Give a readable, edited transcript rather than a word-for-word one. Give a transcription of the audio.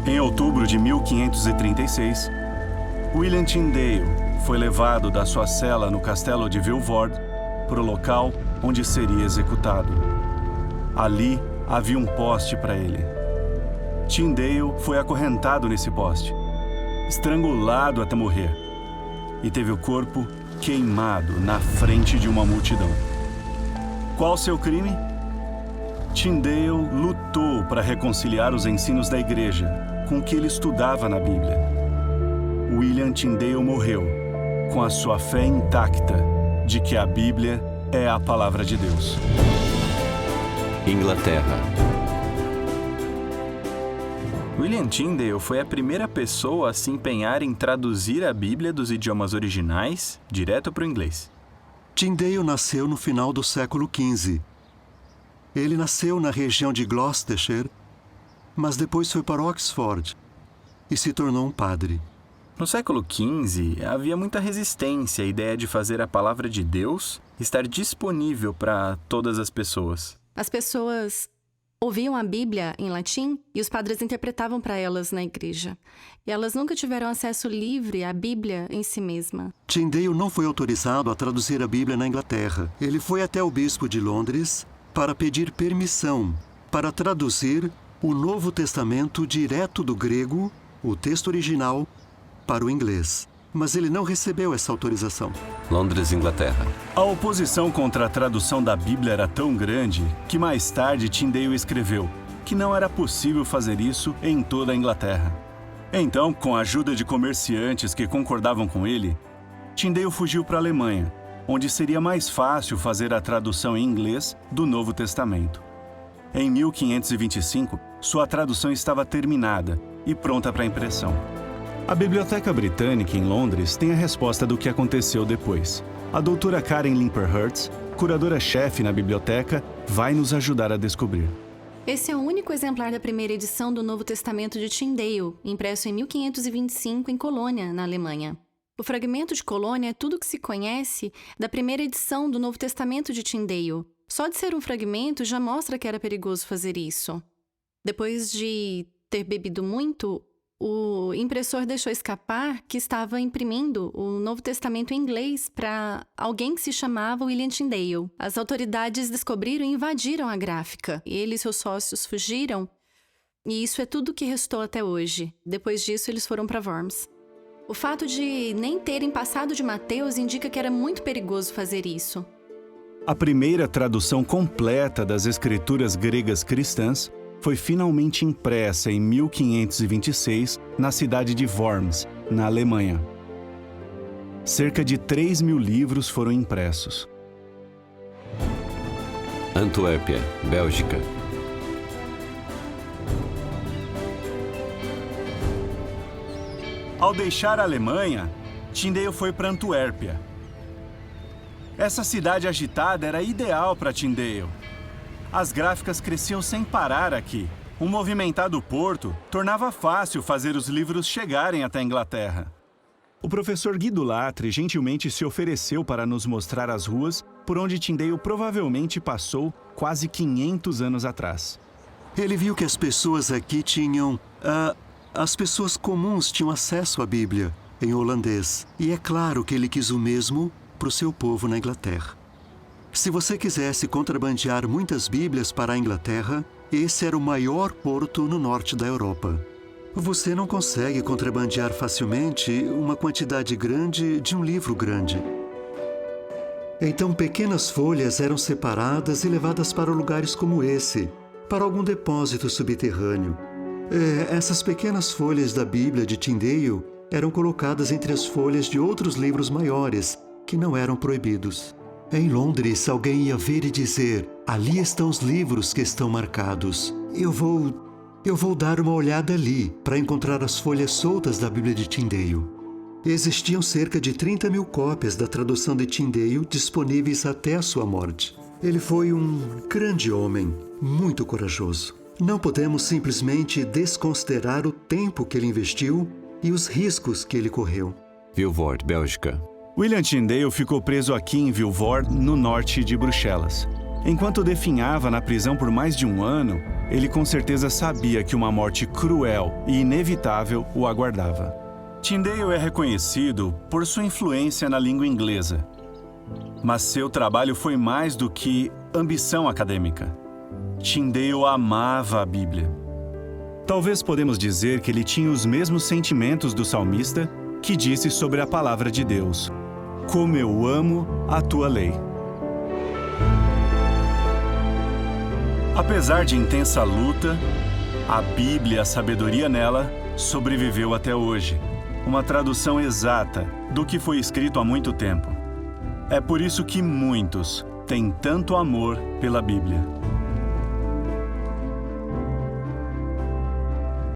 Em outubro de 1536, William Tyndale foi levado da sua cela no castelo de Vilvoorde para o local onde seria executado. Ali havia um poste para ele. Tyndale foi acorrentado nesse poste, estrangulado até morrer, e teve o corpo queimado na frente de uma multidão. Qual seu crime? Tyndale lutou para reconciliar os ensinos da igreja com o que ele estudava na Bíblia. William Tyndale morreu com a sua fé intacta de que a Bíblia é a palavra de Deus. Inglaterra. William Tyndale foi a primeira pessoa a se empenhar em traduzir a Bíblia dos idiomas originais direto para o inglês. Tyndale nasceu no final do século XV. Ele nasceu na região de Gloucestershire, mas depois foi para Oxford e se tornou um padre. No século XV, havia muita resistência à ideia de fazer a palavra de Deus estar disponível para todas as pessoas. As pessoas ouviam a Bíblia em latim e os padres interpretavam para elas na igreja. E elas nunca tiveram acesso livre à Bíblia em si mesma. Tyndale não foi autorizado a traduzir a Bíblia na Inglaterra. Ele foi até o bispo de Londres para pedir permissão para traduzir o Novo Testamento direto do grego, o texto original, para o inglês. Mas ele não recebeu essa autorização. Londres, Inglaterra. A oposição contra a tradução da Bíblia era tão grande que mais tarde Tyndale escreveu que não era possível fazer isso em toda a Inglaterra. Então, com a ajuda de comerciantes que concordavam com ele, Tyndale fugiu para a Alemanha, onde seria mais fácil fazer a tradução em inglês do Novo Testamento. Em 1525, sua tradução estava terminada e pronta para impressão. A Biblioteca Britânica em Londres tem a resposta do que aconteceu depois. A doutora Karen Limper-Hertz, curadora-chefe na biblioteca, vai nos ajudar a descobrir. Esse é o único exemplar da primeira edição do Novo Testamento de Tyndale, impresso em 1525 em Colônia, na Alemanha. O fragmento de Colônia é tudo o que se conhece da primeira edição do Novo Testamento de Tyndale. Só de ser um fragmento já mostra que era perigoso fazer isso. Depois de ter bebido muito, o impressor deixou escapar que estava imprimindo o Novo Testamento em inglês para alguém que se chamava William Tyndale. As autoridades descobriram e invadiram a gráfica. Ele e seus sócios fugiram, e isso é tudo que restou até hoje. Depois disso, eles foram para Worms. O fato de nem terem passado de Mateus indica que era muito perigoso fazer isso. A primeira tradução completa das escrituras gregas cristãs foi finalmente impressa em 1526 na cidade de Worms, na Alemanha. Cerca de 3.000 livros foram impressos. Antuérpia, Bélgica. Ao deixar a Alemanha, Tyndale foi para Antuérpia. Essa cidade agitada era ideal para Tyndale. As gráficas cresciam sem parar aqui. Um movimentado porto tornava fácil fazer os livros chegarem até a Inglaterra. O professor Guido Latre gentilmente se ofereceu para nos mostrar as ruas por onde Tyndale provavelmente passou quase 500 anos atrás. Ele viu que as pessoas aqui tinham... as pessoas comuns tinham acesso à Bíblia em holandês. E é claro que ele quis o mesmo para o seu povo na Inglaterra. Se você quisesse contrabandear muitas Bíblias para a Inglaterra, esse era o maior porto no norte da Europa. Você não consegue contrabandear facilmente uma quantidade grande de um livro grande. Então, pequenas folhas eram separadas e levadas para lugares como esse, para algum depósito subterrâneo. Essas pequenas folhas da Bíblia de Tyndale eram colocadas entre as folhas de outros livros maiores, que não eram proibidos. Em Londres, alguém ia ver e dizer: ali estão os livros que estão marcados. Eu vou dar uma olhada ali para encontrar as folhas soltas da Bíblia de Tyndale. Existiam cerca de 30.000 cópias da tradução de Tyndale disponíveis até a sua morte. Ele foi um grande homem, muito corajoso. Não podemos simplesmente desconsiderar o tempo que ele investiu e os riscos que ele correu. Vilvoorde, Bélgica. William Tyndale ficou preso aqui em Vilvoorde, no norte de Bruxelas. Enquanto definhava na prisão por mais de um ano, ele com certeza sabia que uma morte cruel e inevitável o aguardava. Tyndale é reconhecido por sua influência na língua inglesa, mas seu trabalho foi mais do que ambição acadêmica. Tyndale amava a Bíblia. Talvez podemos dizer que ele tinha os mesmos sentimentos do salmista que disse sobre a palavra de Deus: "Como eu amo a tua lei." Apesar de intensa luta, a Bíblia, a sabedoria nela, sobreviveu até hoje. Uma tradução exata do que foi escrito há muito tempo. É por isso que muitos têm tanto amor pela Bíblia.